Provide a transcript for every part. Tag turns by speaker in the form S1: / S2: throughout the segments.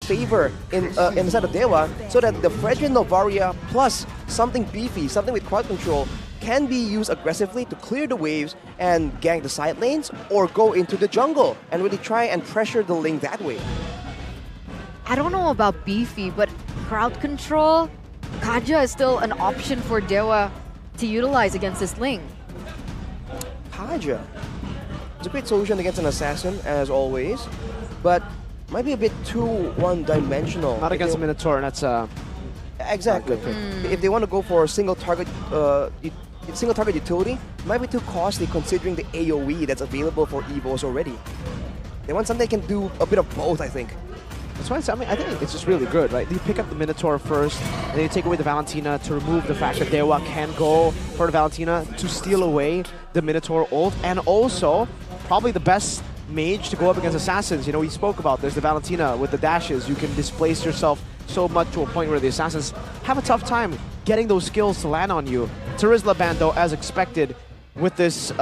S1: favor inside of Dewa, so that the Fredrin Novaria plus something beefy, something with crowd control, can be used aggressively to clear the waves and gank the side lanes, or go into the jungle and really try and pressure the lane that way.
S2: I don't know about beefy, but crowd control, Kaja is still an option for Dewa to utilize against this lane.
S1: Kaja. It's a great solution against an assassin, as always, but might be a bit too one-dimensional.
S3: Not against a Minotaur, that's
S1: exactly. If they want to go for a single target utility, it might be too costly considering the AoE that's available for Evos already. They want something that can do a bit of both, I think.
S3: That's why I think it's just really good, right? You pick up the Minotaur first, and then you take away the Valentina to remove the fact that Dewa can go for the Valentina to steal away the Minotaur ult, and also probably the best mage to go up against assassins. You know, we spoke about this, the Valentina with the dashes. You can displace yourself so much to a point where the assassins have a tough time getting those skills to land on you. Terizla ban, though, as expected, with this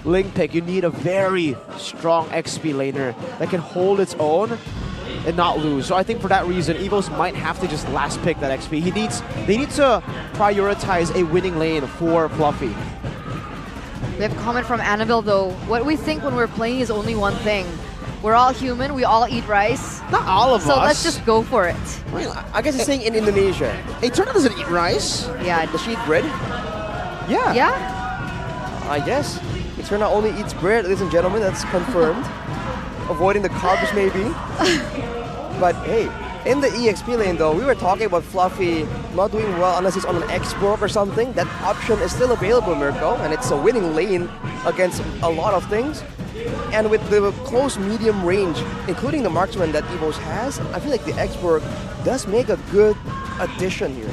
S3: Ling pick, you need a very strong XP laner that can hold its own and not lose. So I think for that reason, Evos might have to just last pick that XP. They need to prioritize a winning lane for Fluffy.
S2: We have a comment from Annabelle though. What we think when we're playing is only one thing. We're all human, we all eat rice.
S3: Not all of us.
S2: So let's just go for it.
S1: I guess it's saying in Indonesia.
S3: Eterna doesn't eat rice.
S2: Yeah.
S1: Does she eat bread?
S3: Yeah.
S2: Yeah?
S1: I guess. Eterna only eats bread, ladies and gentlemen, that's confirmed. Avoiding the carbs maybe. But hey, in the EXP lane though, we were talking about Fluffy not doing well unless he's on an X-Borg or something. That option is still available, Mirko, and it's a winning lane against a lot of things. And with the close medium range, including the marksman that Evos has, I feel like the X-Borg does make a good addition here.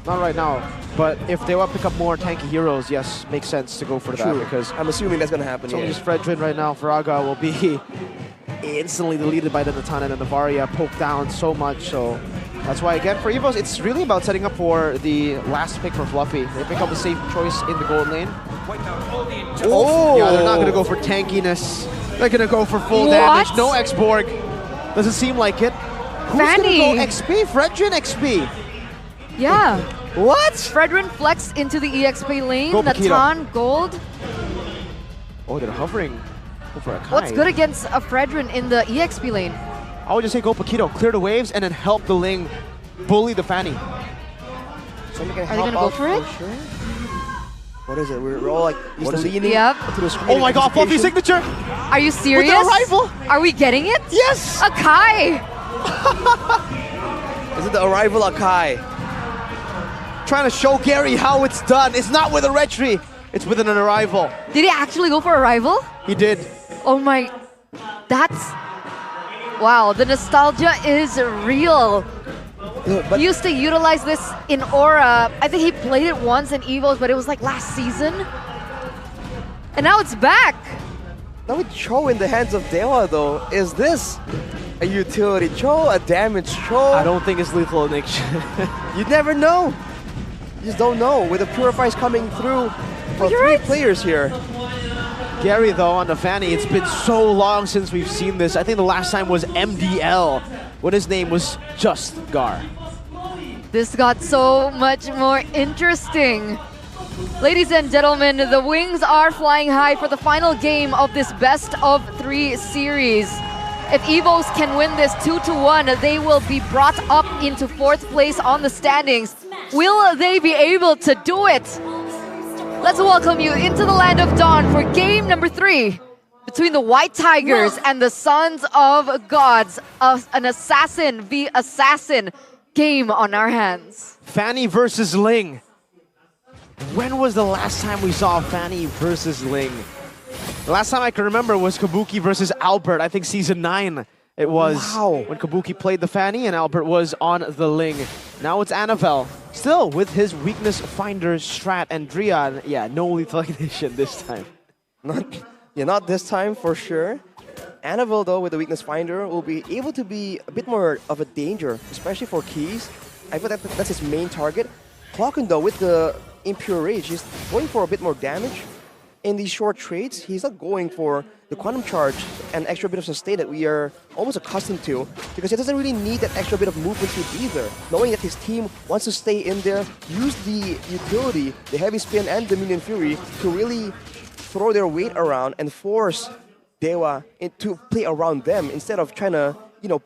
S3: Not right now, but if they want to pick up more tanky heroes, yes, makes sense to go for that. Because
S1: I'm assuming that's going to happen.
S3: So just Fredrin right now, Faraga will be instantly deleted by the Natana and the Navaria, poked down so much. So that's why, again, for Evos, it's really about setting up for the last pick for Fluffy. They pick up a safe choice in the gold lane.
S1: Oh!
S3: Yeah, they're not going to go for tankiness. They're going to go for full damage. No X-Borg. Doesn't seem like it. Who's going to go XP? Fredrin XP.
S2: Yeah.
S1: What?
S2: Fredrin flexed into the EXP lane.
S3: Go
S2: Natan gold.
S3: Oh, they're hovering. Go for a Kai.
S2: What's good against a Fredrin in the EXP lane?
S3: I would just say go Paquito, clear the waves, and then help the Ling bully the Fanny.
S2: Are they going to go for it?
S1: Sure. What is it? We're all like leaning to the screen.
S3: Oh my god, Fluffy signature!
S2: Are you serious?
S3: With the arrival?
S2: Are we getting it?
S3: Yes!
S2: Akai!
S1: Is it the arrival Akai?
S3: Trying to show Gary how it's done. It's not with a retry, it's with an arrival.
S2: Did he actually go for arrival?
S3: He did.
S2: Oh my, that's, wow, the nostalgia is real. He used to utilize this in Aura. I think he played it once in Evos, but it was like last season. And now it's back.
S1: Now with Cho in the hands of Dewa though, is this a utility Cho, a damage Cho?
S3: I don't think it's lethal addiction.
S1: You never know. You just don't know. With the Purifies coming through for three players here.
S3: Gary though on the Fanny, it's been so long since we've seen this. I think the last time was MDL when his name was just Gar.
S2: This got so much more interesting. Ladies and gentlemen, the wings are flying high for the final game of this best of 3 series. If Evos can win this 2-1, they will be brought up into 4th place on the standings. Will they be able to do it? Let's welcome you into the Land of Dawn for game number 3 between the White Tigers and the Sons of Gods. An assassin v assassin game on our hands.
S3: Fanny versus Ling. When was the last time we saw Fanny versus Ling? The last time I can remember was Kabuki versus Albert. I think season 9 it was when Kabuki played the Fanny and Albert was on the Ling. Now it's Annabelle, still with his weakness finder strat, and Drian, yeah, no lethal ignition this time.
S1: Not this time for sure. Annabelle though with the weakness finder will be able to be a bit more of a danger, especially for Keys. I feel that's his main target. Clocken though with the Impure Rage, he's going for a bit more damage. in these short trades, he's not going for the quantum charge and extra bit of sustain that we are almost accustomed to, because he doesn't really need that extra bit of movement speed either. Knowing that his team wants to stay in there, use the utility, the heavy spin and the minion fury to really throw their weight around and force Dewa to play around them instead of trying to,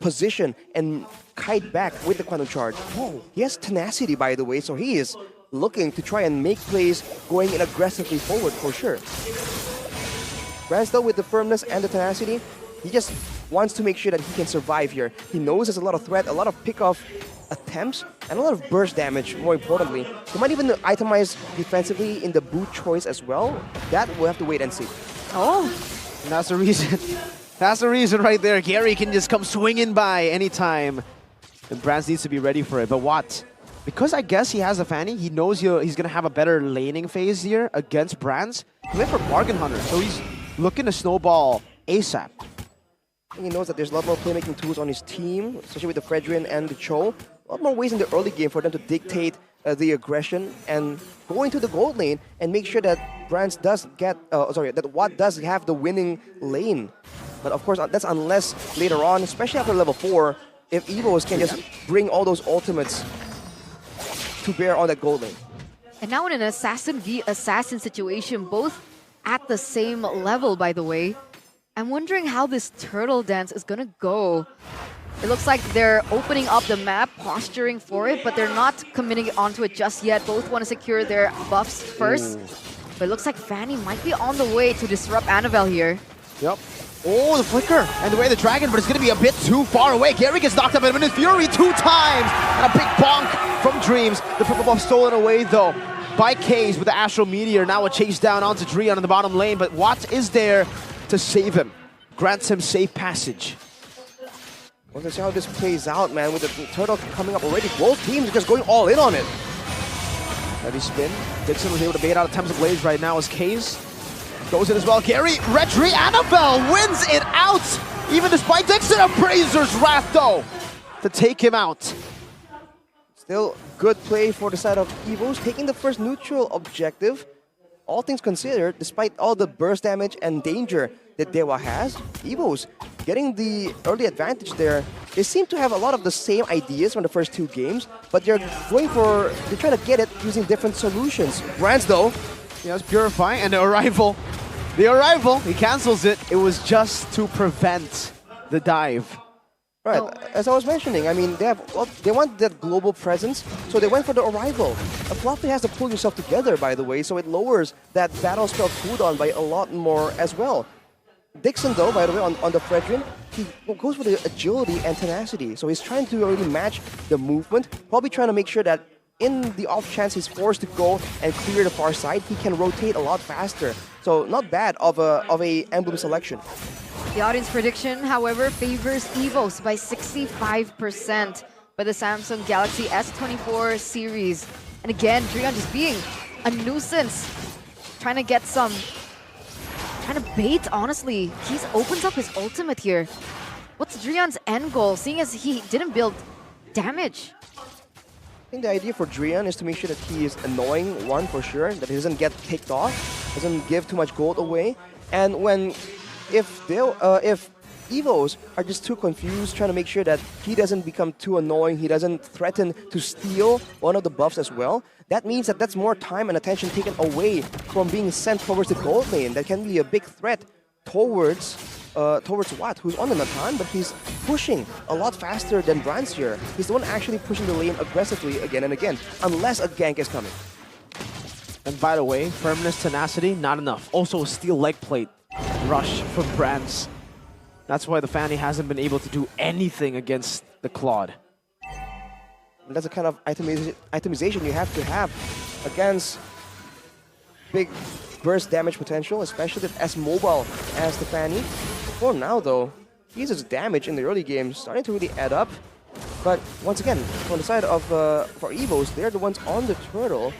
S1: position and kite back with the quantum charge. Whoa. He has tenacity, by the way, so he is looking to try and make plays going in aggressively forward for sure. Brans, though, with the firmness and the tenacity, he just wants to make sure that he can survive here. He knows there's a lot of threat, a lot of pick-off attempts, and a lot of burst damage, more importantly. He might even itemize defensively in the boot choice as well. That we'll have to wait and see.
S2: Oh,
S3: And that's the reason. That's the reason right there. Gary can just come swinging by anytime. And Brans needs to be ready for it. But what? Because I guess he has a Fanny, he knows he's going to have a better laning phase here against Brans. He went for Bargain Hunter, so he's looking to snowball ASAP.
S1: And he knows that there's a lot more playmaking tools on his team, especially with the Fredrin and the Cho. A lot more ways in the early game for them to dictate the aggression and go into the gold lane and make sure that Brans does get, that Watt does have the winning lane. But of course, that's unless later on, especially after level 4, if Evos can just bring all those ultimates to bear on that gold lane.
S2: and now in an assassin v assassin situation, both at the same level, by the way. I'm wondering how this turtle dance is gonna go. It looks like they're opening up the map, posturing for it, but they're not committing onto it just yet. Both want to secure their buffs first. Ooh. But it looks like Fanny might be on the way to disrupt Annabelle here.
S3: Yep. Oh, the flicker and the way the dragon, but it's going to be a bit too far away. Gary gets knocked up in Minute Fury 2 times, and a big bonk from Dreams. The purple buff stolen away though by Kaze with the Astral Meteor. Now a chase down onto Drian in the bottom lane, but Watt is there to save him. Grants him safe passage.
S1: Well, let's see how this plays out, man, with the turtle coming up already. Both teams are just going all in on it.
S3: Heavy spin. Dixon was able to bait out attempts of Blaze right now as Kaze goes in as well. Gary, Retri, Annabelle wins it out! Even despite Dixon, a Brazer's Wrath though to take him out.
S1: Still good play for the side of Evos, taking the first neutral objective. All things considered, despite all the burst damage and danger that Dewa has, Evos getting the early advantage there. They seem to have a lot of the same ideas from the first 2 games, but they're trying to get it using different solutions. Brans though,
S3: yes, Purify, and the arrival, he cancels it. It was just to prevent the dive.
S1: Right, as I was mentioning, I mean, they want that global presence, so they went for the arrival. A Fluffy has to pull yourself together, by the way, so it lowers that battle spell cooldown by a lot more as well. Dixon, though, by the way, on the Fredrin, he goes for the agility and tenacity, so he's trying to really match the movement, probably trying to make sure that in the off chance he's forced to go and clear the far side, he can rotate a lot faster. So not bad of a emblem selection.
S2: The audience prediction, however, favors Evos by 65% by the Samsung Galaxy S24 series. And again, Drian just being a nuisance, trying to bait, honestly. He opens up his ultimate here. What's Drian's end goal, seeing as he didn't build damage?
S1: I think the idea for Drian is to make sure that he is annoying, one for sure, that he doesn't get kicked off, doesn't give too much gold away. And if Evos are just too confused, trying to make sure that he doesn't become too annoying, he doesn't threaten to steal one of the buffs as well, that means that that's more time and attention taken away from being sent towards the gold lane. That can be a big threat towards Watt, who's on the Natan, but he's pushing a lot faster than Brans here. He's the one actually pushing the lane aggressively again and again, unless a gank is coming.
S3: And by the way, firmness, tenacity, not enough. Also a steel leg plate rush from Brans. That's why the Fanny hasn't been able to do anything against the Claude.
S1: And that's the kind of itemization you have to have against big burst damage potential, especially if as mobile as the Fanny. For now though, Kiza's damage in the early game starting to really add up. But once again, from the side of for Evos, they're the ones on the turtle.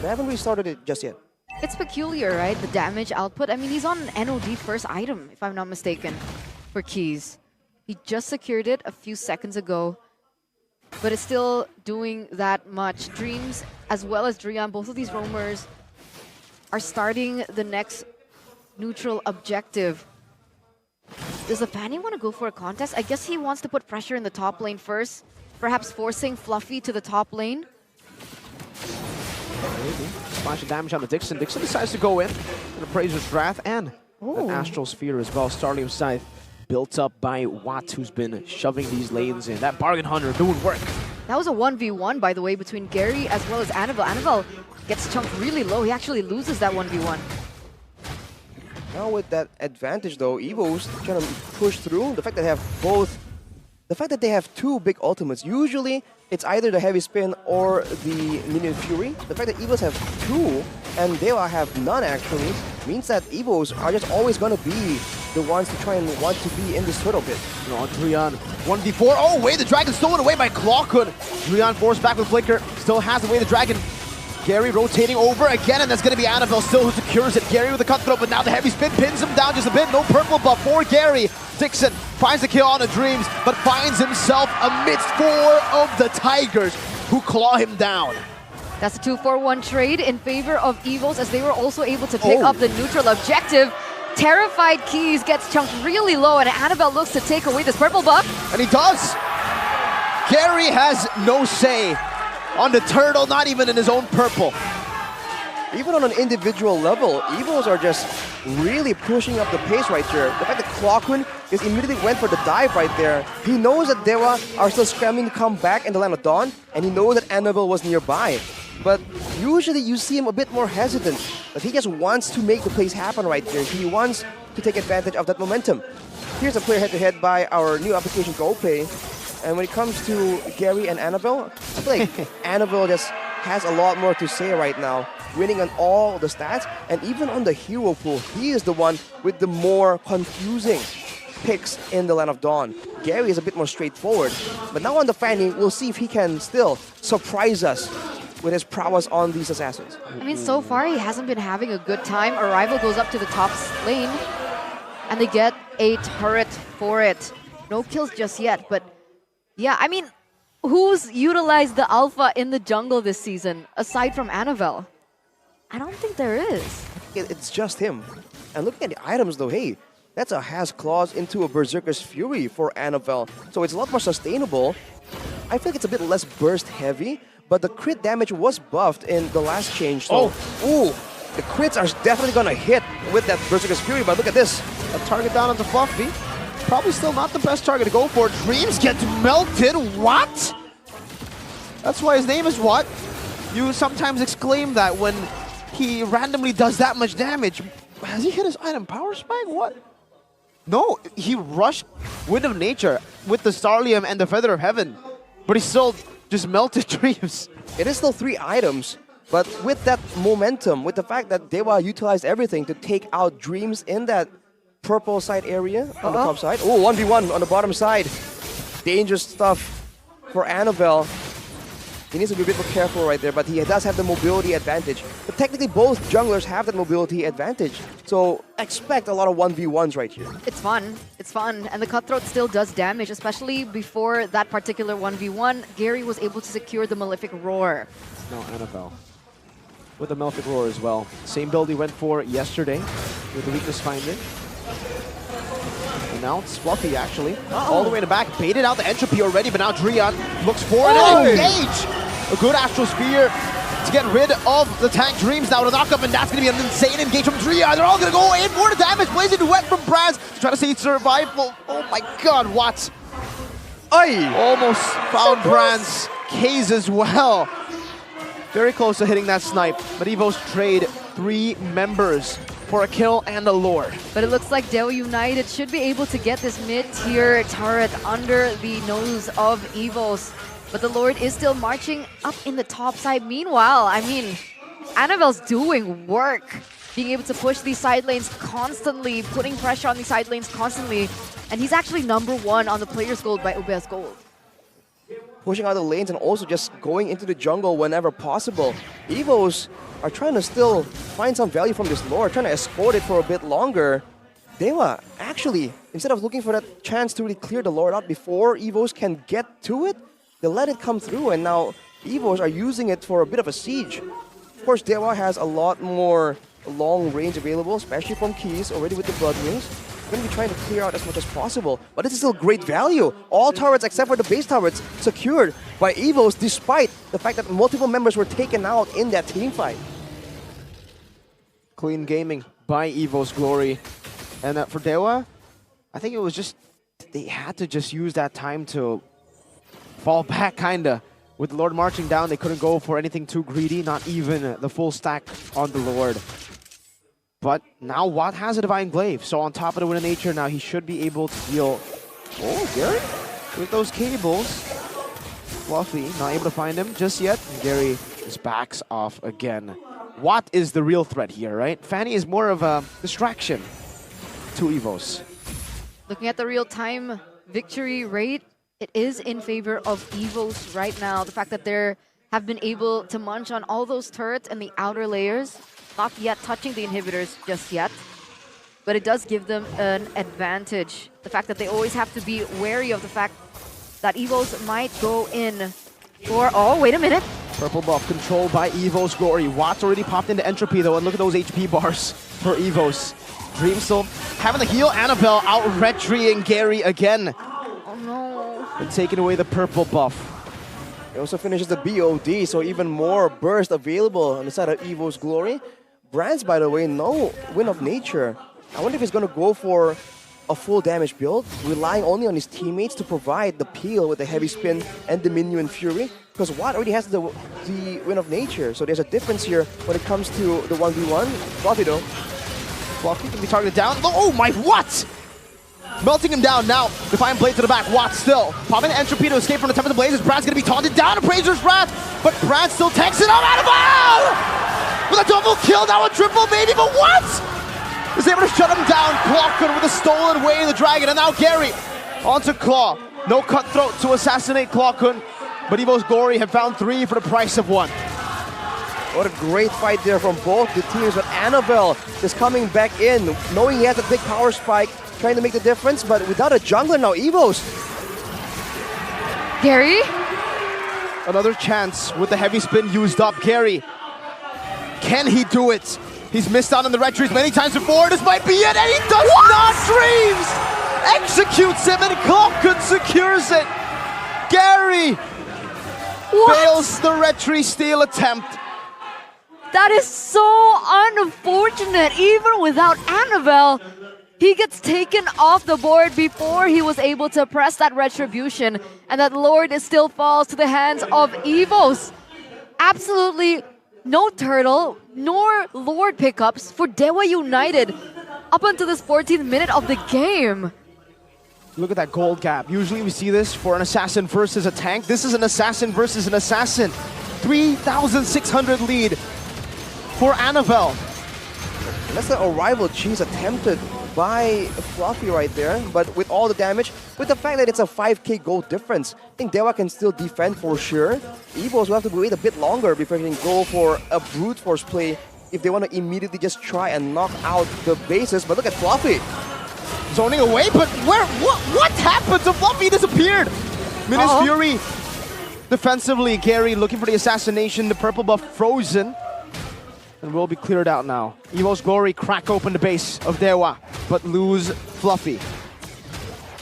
S1: They haven't really started it just yet.
S2: It's peculiar, right? The damage output. I mean, he's on an NOD first item, if I'm not mistaken, for Keys. He just secured it a few seconds ago, but it's still doing that much. Dreams, as well as Drian, both of these roamers are starting the next neutral objective. Does the Fanny want to go for a contest? I guess he wants to put pressure in the top lane first, perhaps forcing Fluffy to the top lane.
S3: Maybe. Splash of damage on the Dixon. Dixon decides to go in. And Appraiser's Wrath and an Astral Sphere as well. Starlium Scythe built up by Watt, who's been shoving these lanes in. That Bargain Hunter doing work.
S2: That was a 1v1, by the way, between Gary as well as Annabelle. Annabelle gets chunked really low. He actually loses that 1v1.
S1: Now with that advantage though, Evos trying to push through. The fact that they have both, the fact that they have two big ultimates. Usually it's either the Heavy Spin or the Minion Fury. The fact that Evos have two and Dewa have none actually means that Evos are just always going to be the ones to try and want to be in this turtle pit.
S3: You know, Drian 1v4. Oh, wait, the dragon stolen away by Clawhood. Drian forced back with Flicker. Still has away the dragon. Gary rotating over again, and that's going to be Annabelle still who secures it. Gary with the cutthroat, but now the Heavy Spin pins him down just a bit. No purple buff for Gary. Dixon finds the kill on the Dreams, but finds himself amidst four of the Tigers who claw him down.
S2: That's a 2-4-1 trade in favor of Evos, as they were also able to pick up the neutral objective. Terrified Keys gets chunked really low, and Annabelle looks to take away this purple buff.
S3: And he does. Gary has no say on the turtle, not even in his own purple.
S1: Even on an individual level, Evos are just really pushing up the pace right here. The fact that Clawhood is immediately went for the dive right there. He knows that Dewa are still scrambling to come back in the Land of Dawn, and he knows that Annabelle was nearby. But usually you see him a bit more hesitant. But he just wants to make the plays happen right there. He wants to take advantage of that momentum. Here's a player head-to-head by our new application GoPlay. And when it comes to Gary and Annabelle, I feel like Annabelle just has a lot more to say right now, winning on all the stats, and even on the hero pool, he is the one with the more confusing picks in the Land of Dawn. Gary is a bit more straightforward, but now on the Fanny, we'll see if he can still surprise us with his prowess on these assassins.
S2: I mean, so far he hasn't been having a good time. Arrival goes up to the top lane, and they get a turret for it. No kills just yet, but yeah, I mean, who's utilized the alpha in the jungle this season, aside from Annabelle? I don't think there is.
S1: It's just him. And looking at the items though, hey, that's a Has Claws into a Berserker's Fury for Annabelle. So it's a lot more sustainable. I feel like it's a bit less burst heavy, but the crit damage was buffed in the last change. So, the crits are definitely gonna hit with that Berserker's Fury, but look at this.
S3: A target down onto Fluffy. Probably still not the best target to go for. Dreams gets melted. What? That's why his name is what? You sometimes exclaim that when he randomly does that much damage. Has he hit his item power spike? What? No, he rushed Wind of Nature with the Starlium and the Feather of Heaven, but he still just melted Dreams.
S1: It is still 3 items, but with that momentum, with the fact that Dewa utilized everything to take out Dreams in that purple side area on the top side. Oh, 1v1 on the bottom side. Dangerous stuff for Annabelle. He needs to be a bit more careful right there, but he does have the mobility advantage. But technically, both junglers have that mobility advantage. So expect a lot of 1v1s right here.
S2: It's fun. It's fun. And the Cutthroat still does damage, especially before that particular 1v1. Gary was able to secure the Malefic Roar.
S3: No, Annabelle with the Malefic Roar as well. Same build he went for yesterday with the Weakness Finder. And now it's Fluffy, actually. All the way in the back. Baited out the Entropy already, but now Drian looks for it and engage! A good Astral Spear to get rid of the tank Dreams now with a knockup, and that's going to be an insane engage from Drian. They're all going to go in for the damage. Blazing Duet from Braz to try to say survival. Oh my god, what? Almost found Brand's case as well. Very close to hitting that snipe, but Evos trade 3 members for a kill and a lord.
S2: But it looks like Dewa United should be able to get this mid-tier turret under the nose of Evos. But the lord is still marching up in the top side. Meanwhile, I mean, Annabelle's doing work, being able to push these side lanes constantly, putting pressure on these side lanes constantly. And he's actually #1 on the player's gold by OBS Gold.
S1: Pushing out the lanes and also just going into the jungle whenever possible. Evos are trying to still find some value from this lore, trying to escort it for a bit longer. Dewa, actually, instead of looking for that chance to really clear the lord out before Evos can get to it, they let it come through, and now Evos are using it for a bit of a siege. Of course, Dewa has a lot more long range available, especially from Keys, already with the Blood Wings. Going to be trying to clear out as much as possible, but this is still great value. All turrets except for the base turrets secured by Evos, despite the fact that multiple members were taken out in that team fight.
S3: Clean gaming by Evos Glory. And for Dewa, I think it was just, they had to just use that time to fall back, kinda. With the Lord marching down, they couldn't go for anything too greedy, not even the full stack on the Lord. But now Watt has a Divine Glaive, so on top of the Wind of Nature, now he should be able to deal. Oh, Gary with those cables. Fluffy, not able to find him just yet. And Gary just backs off again. Watt is the real threat here, right? Fanny is more of a distraction to Evos.
S2: Looking at the real-time victory rate, it is in favor of Evos right now. The fact that they have been able to munch on all those turrets and the outer layers, not yet touching the inhibitors just yet, but it does give them an advantage. The fact that they always have to be wary of the fact that Evos might go in for... Oh, wait a minute.
S3: Purple buff controlled by Evos Glory. Watt's already popped into Entropy though, and look at those HP bars for Evos. Dream still having the heal. Annabelle out retreeing Gary again.
S2: Oh no.
S3: And taking away the purple buff.
S1: It also finishes the BOD, so even more burst available on the side of Evos Glory. Brands, by the way, no Wind of Nature. I wonder if he's going to go for a full damage build, relying only on his teammates to provide the peel with the heavy spin and the Minion Fury, because Watt already has the Wind of Nature, so there's a difference here when it comes to the 1v1. Fluffy though.
S3: Fluffy can be targeted down. Oh my, what? Melting him down now. Defiant Blade to the back. Watt still popping the Entropy to escape from the Temple of the Blazes. Brad's going to be taunted down. Appraiser's Wrath, but Brad still takes it up out of bounds! With a double kill, now a triple maybe, but what? Is able to shut him down. Clawkun with a stolen way in the Dragon, and now Gary onto Claw. No Cutthroat to assassinate Clawkun, but Evos Glory have found 3 for the price of 1.
S1: What a great fight there from both the teams, but Annabelle is coming back in, knowing he has a big power spike, trying to make the difference, but without a jungler now, Evos.
S2: Gary?
S3: Another chance with the heavy spin used up. Gary, can he do it? He's missed out on the retrees many times before. This might be it, and he does not. Dreams executes him, and Clawkun secures it. Gary fails the retree steal attempt.
S2: That is so unfortunate. Even without Annabelle, he gets taken off the board before he was able to press that retribution, and that Lord still falls to the hands of Evos. Absolutely no turtle nor Lord pickups for Dewa United up until this 14th minute of the game.
S3: Look at that gold gap. Usually we see this for an assassin versus a tank. This is an assassin versus an assassin. 3,600 lead for Annabelle.
S1: That's the arrival cheese attempted by Fluffy right there, but with all the damage, with the fact that it's a 5k gold difference, I think Dewa can still defend for sure. Evos will have to wait a bit longer before they can go for a brute force play if they want to immediately just try and knock out the bases. But look at Fluffy.
S3: Zoning away, but what happened to Fluffy? He disappeared. Minions Fury defensively. Gary looking for the assassination. The purple buff frozen. And will be cleared out now. Evos Glory crack open the base of Dewa, but lose Fluffy.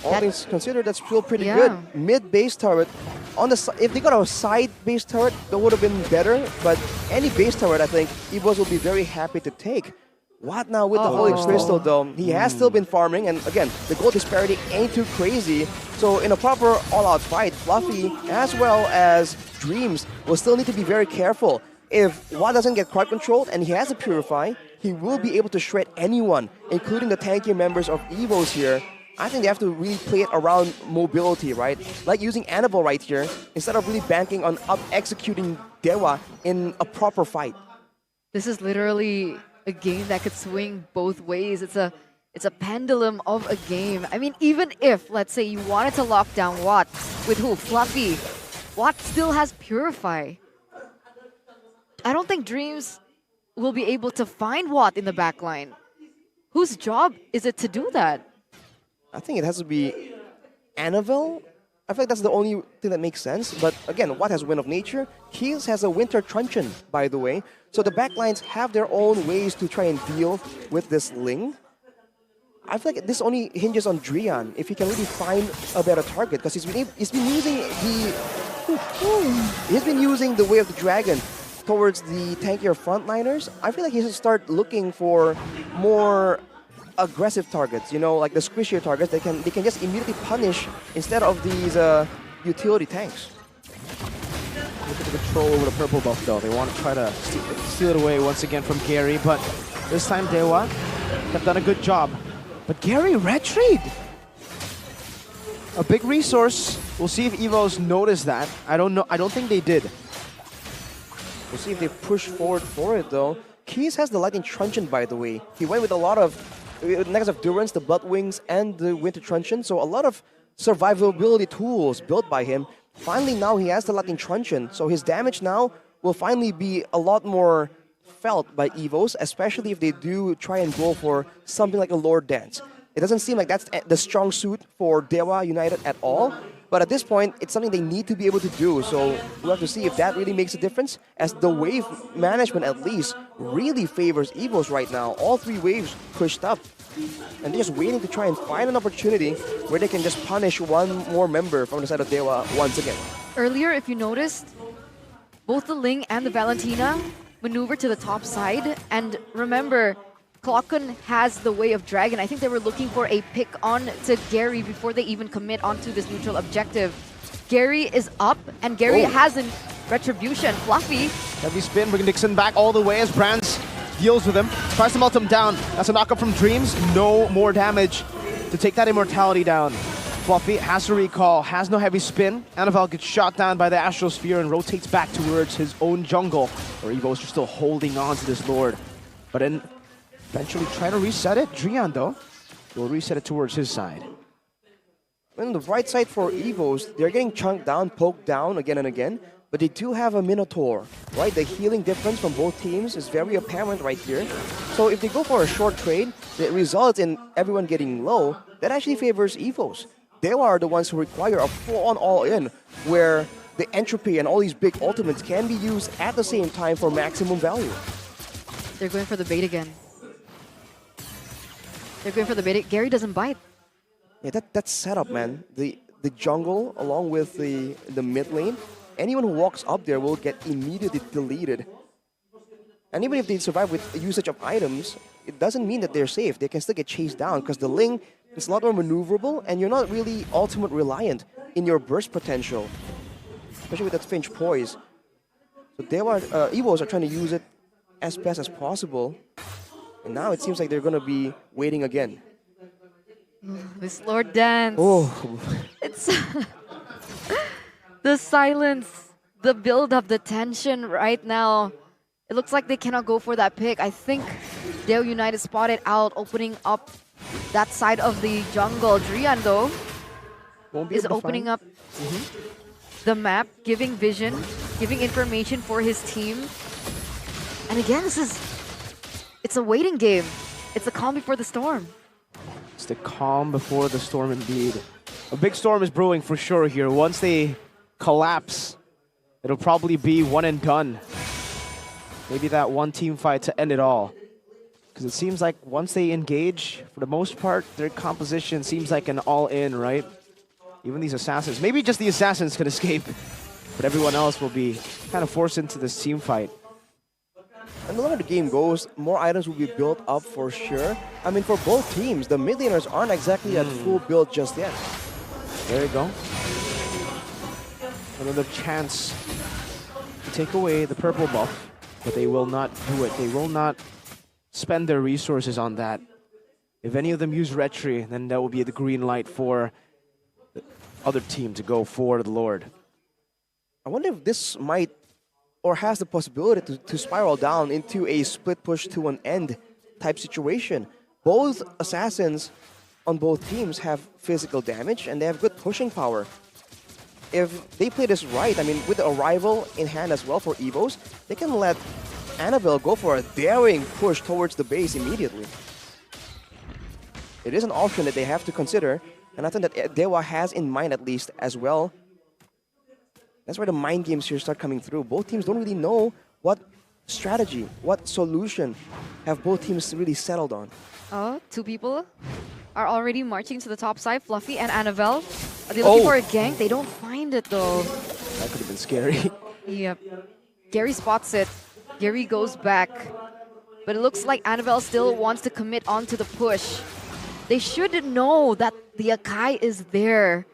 S1: All things considered, that's still pretty good. Mid base turret. On the if they got a side base turret, that would have been better. But any base turret, I think Evos will be very happy to take. What now with the Holy Crystal though? He has still been farming, and again, the gold disparity ain't too crazy. So in a proper all-out fight, Fluffy as well as Dreams will still need to be very careful. If Watt doesn't get crowd controlled and he has a Purify, he will be able to shred anyone, including the tankier members of Evos here. I think they have to really play it around mobility, right? Like using Annabelle right here, instead of really banking on up-executing Dewa in a proper fight.
S2: This is literally a game that could swing both ways. It's a pendulum of a game. I mean, even if, let's say, you wanted to lock down Watt with who? Fluffy. Watt still has Purify. I don't think Dreams will be able to find Watt in the backline. Whose job is it to do that?
S1: I think it has to be Annabelle I feel like that's the only thing that makes sense. But again, what has Wind of Nature? Keys has a Winter Truncheon, by the way. So the backlines have their own ways to try and deal with this Ling. I feel like this only hinges on Drian if he can really find a better target, because he's been using the Way of the Dragon towards the tankier frontliners. I feel like he should start looking for more aggressive targets, you know, like the squishier targets. They can just immediately punish instead of these utility tanks.
S3: Look at the control over the purple buff though. They want to try to steal it away once again from Gary, but this time Dewa have done a good job. But Gary retreat! A big resource. We'll see if Evos noticed that. I don't know. I don't think they did.
S1: We'll see if they push forward for it though. Keys has the Lightning Truncheon, by the way. He went with a lot of negative Durance, the Blood Wings, and the Winter Truncheon. So a lot of survivability tools built by him. Finally, now he has the Lightning Truncheon. So his damage now will finally be a lot more felt by Evos, especially if they do try and go for something like a Lord Dance. It doesn't seem like that's the strong suit for Dewa United at all. But at this point, it's something they need to be able to do. So we'll have to see if that really makes a difference, as the wave management at least really favors Evos right now. All three waves pushed up, and they're just waiting to try and find an opportunity where they can just punish one more member from the side of Dewa once again.
S2: Earlier, if you noticed, both the Ling and the Valentina maneuver to the top side. And remember, Clocken has the Way of Dragon. I think they were looking for a pick on to Gary before they even commit onto this neutral objective. Gary is up, and Gary has a Retribution. Fluffy.
S3: Heavy spin, bringing Dixon back all the way as Brands deals with him. Tries to melt him down. That's a knockup from Dreams. No more damage to take that immortality down. Fluffy has to recall, has no heavy spin. Annabelle gets shot down by the Astral Sphere and rotates back towards his own jungle, where Evos are still holding on to this Lord. But then eventually trying to reset it. Drian, though, will reset it towards his side.
S1: On the right side for Evos, they're getting chunked down, poked down again and again, but they do have a Minotaur, right? The healing difference from both teams is very apparent right here. So if they go for a short trade that results in everyone getting low, that actually favors Evos. They are the ones who require a full-on all-in, where the entropy and all these big ultimates can be used at the same time for maximum value.
S2: They're going for the bait again. They're going for the bait. Gary doesn't bite.
S1: Yeah, that's setup, man. The jungle along with the mid lane, anyone who walks up there will get immediately deleted. And even if they survive with usage of items, it doesn't mean that they're safe. They can still get chased down because the Ling is a lot more maneuverable, and you're not really ultimate reliant in your burst potential, especially with that Finch poise. So Evos are trying to use it as best as possible, and now it seems like they're going to be waiting again.
S2: This Lord Dance.
S1: Oh,
S2: It's the silence, the build up, the tension right now. It looks like they cannot go for that pick. I think Dewa United spotted out, opening up that side of the jungle. Drian, though, is opening up the map, giving vision, giving information for his team. And again, it's a waiting game. It's a calm before the storm.
S3: It's the calm before the storm indeed. A big storm is brewing for sure here. Once they collapse, it'll probably be one and done. Maybe that one team fight to end it all. Because it seems like once they engage, for the most part, their composition seems like an all-in, right? Even these assassins. Maybe just the assassins can escape, but everyone else will be kind of forced into this team fight.
S1: And the longer the game goes, more items will be built up for sure. I mean, for both teams, the mid laners aren't exactly at full build just yet.
S3: There you go. Another chance to take away the purple buff, but they will not do it. They will not spend their resources on that. If any of them use Retri, then that will be the green light for the other team to go for the Lord.
S1: I wonder if this might or has the possibility to spiral down into a split push to an end type situation. Both assassins on both teams have physical damage and they have good pushing power. If they play this right, I mean, with the arrival in hand as well for Evos, they can let Annabelle go for a daring push towards the base immediately. It is an option that they have to consider. And I think that Dewa has in mind at least as well. That's where the mind games here start coming through. Both teams don't really know what strategy, what solution have both teams really settled on.
S2: Oh, two people are already marching to the top side. Fluffy and Annabelle. Are they looking for a gank? They don't find it though.
S3: That could have been scary.
S2: Yep. Gary spots it. Gary goes back. But it looks like Annabelle still wants to commit onto the push. They should know that the Akai is there.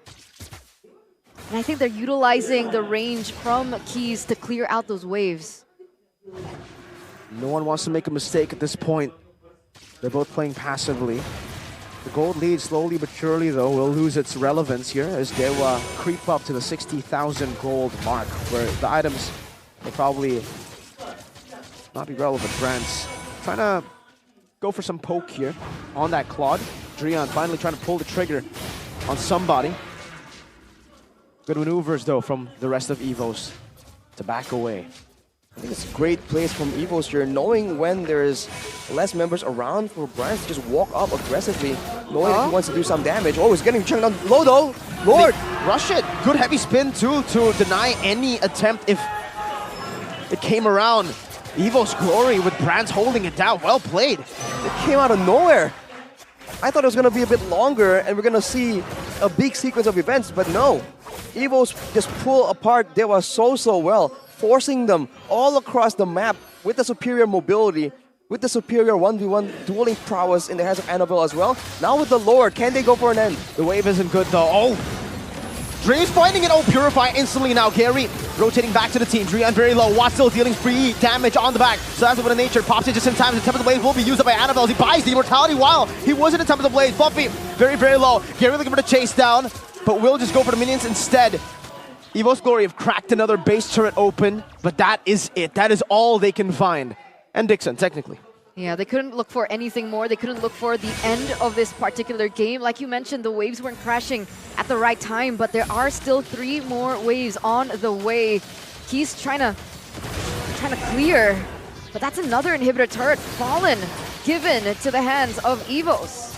S2: And I think they're utilizing the range from Keys to clear out those waves.
S3: No one wants to make a mistake at this point. They're both playing passively. The gold lead slowly but surely, though, will lose its relevance here as Dewa creep up to the 60,000 gold mark, where the items will probably not be relevant. Brands trying to go for some poke here on that Claude. Drian finally trying to pull the trigger on somebody. Good maneuvers, though, from the rest of Evos to back away.
S1: I think it's great plays from Evos here, knowing when there's less members around for Brands to just walk up aggressively, knowing if he wants to do some damage. Oh, he's getting chunked down low though. Lord!
S3: Rush it. Good heavy spin too to deny any attempt if it came around. Evos glory with Brands holding it down. Well played.
S1: It came out of nowhere. I thought it was going to be a bit longer and we're going to see a big sequence of events, but no. Evos just pull apart Dewa so well, forcing them all across the map with the superior mobility, with the superior 1v1 dueling prowess in the hands of Annabelle as well. Now with the Lord, can they go for an end?
S3: The wave isn't good though. Oh! Dream's finding it. Oh, Purify instantly now. Gary rotating back to the team. Drian very low. Watt still dealing free damage on the back. So that's a bit of nature. Pops in just in time. The Temple of the Blaze will be used up by Annabelle. He buys the immortality while he was in the Temple of the Blaze. Fluffy very low. Gary looking for the chase down, but will just go for the minions instead. Evos Glory have cracked another base turret open, but that is it. That is all they can find. And Dixon, technically.
S2: Yeah, they couldn't look for anything more. They couldn't look for the end of this particular game. Like you mentioned, the waves weren't crashing at the right time, but there are still 3 more waves on the way. He's trying to clear, but that's another inhibitor turret fallen, given to the hands of Evos.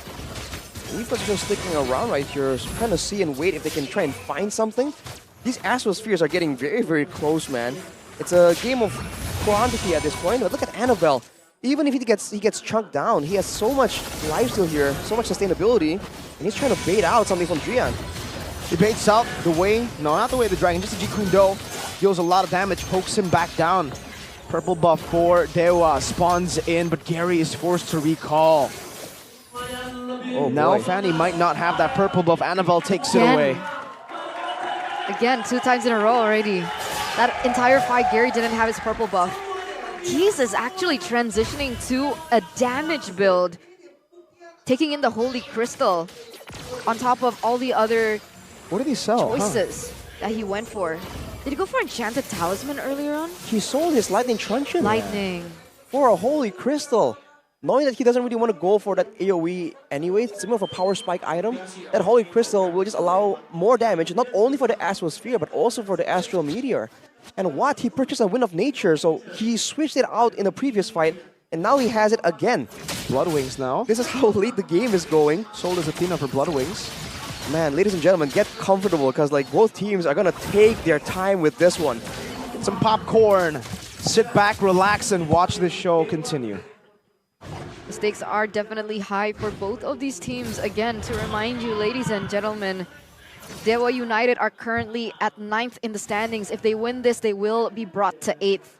S1: Evos are just sticking around right here, trying to see and wait if they can try and find something. These Astral Spheres are getting very close, man. It's a game of quantity at this point, but look at Annabelle. Even if he gets chunked down, he has so much lifesteal here, so much sustainability, and he's trying to bait out something from Drian.
S3: He baits out the way, no, not the way of the dragon, just the Jikundo. Deals a lot of damage, pokes him back down. Purple buff for Dewa spawns in, but Gary is forced to recall.
S1: Oh,
S3: now
S1: boy.
S3: Fanny might not have that purple buff. Annabelle takes it away.
S2: Again, 2 times in a row already. That entire fight, Gary didn't have his purple buff. Keys is actually transitioning to a damage build, taking in the Holy Crystal on top of all the other
S3: What did he sell?
S2: choices that he went for. Did he go for Enchanted Talisman earlier on?
S1: He sold his Lightning Truncheon
S2: Lightning.
S1: for a Holy Crystal. Knowing that he doesn't really want to go for that AoE anyway, it's more of a power spike item. That Holy Crystal will just allow more damage, not only for the Astral Sphere, but also for the Astral Meteor. And what? He purchased a Wind of Nature, so he switched it out in the previous fight, and now he has it again.
S3: Blood Wings now.
S1: This is how late the game is going.
S3: Sold as Athena for Blood Wings.
S1: Man, ladies and gentlemen, get comfortable, because like both teams are gonna take their time with this one.
S3: Get some popcorn. Sit back, relax, and watch this show continue.
S2: The stakes are definitely high for both of these teams. Again, to remind you, ladies and gentlemen, Dewa United are currently at 9th in the standings. If they win this, they will be brought to 8th,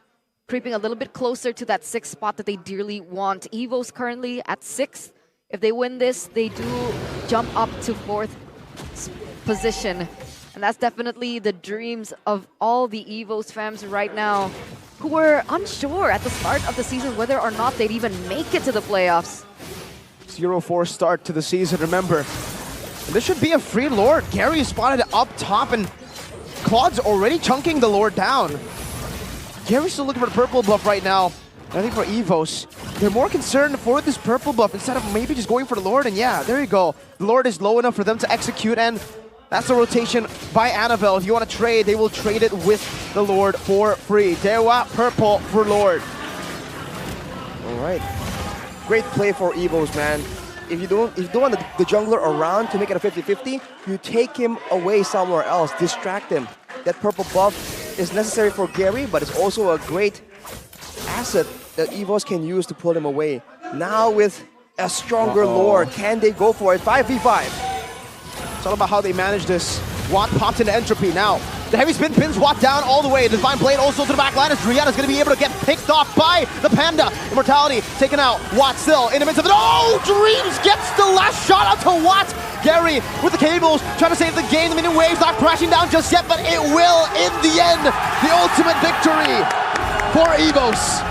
S2: creeping a little bit closer to that 6th spot that they dearly want. Evos currently at 6th. If they win this, they do jump up to 4th position. And that's definitely the dreams of all the Evos fans right now, who were unsure at the start of the season whether or not they'd even make it to the playoffs.
S3: 0-4 start to the season, remember. This should be a free Lord. Gary is spotted up top, and Claude's already chunking the Lord down. Gary's still looking for the purple buff right now. And I think for Evos, they're more concerned for this purple buff instead of maybe just going for the Lord. And yeah, there you go. The Lord is low enough for them to execute, and that's the rotation by Annabelle. If you want to trade, they will trade it with the Lord for free. Dewa, purple for Lord.
S1: All right. Great play for Evos, man. if you don't want the jungler around to make it a 50-50, you take him away somewhere else, distract him. That purple buff is necessary for Gary, but it's also a great asset that Evos can use to pull him away. Now with a stronger lore, can they go for it? 5v5.
S3: It's all about how they manage this. Watt popped into Entropy now. The heavy spin pins Watt down all the way. The Divine Blade also to the back line as Rihanna's going to be able to get picked off by the Panda. Immortality taken out. Watt still in the midst of it. Oh! Dreams gets the last shot out to Watt. Gary with the cables trying to save the game. The minion wave's not crashing down just yet, but it will in the end. The ultimate victory for Evos.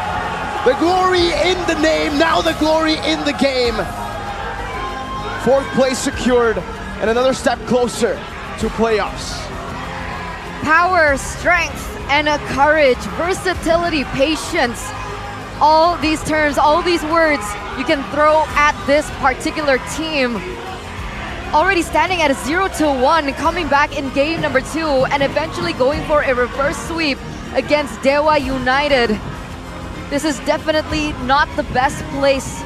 S3: The glory in the name, now the glory in the game. 4th place secured and another step closer to playoffs.
S2: Power, strength, and courage, versatility, patience. All these terms, all these words you can throw at this particular team. Already standing at a 0-1, coming back in game number 2, and eventually going for a reverse sweep against Dewa United. This is definitely not the best place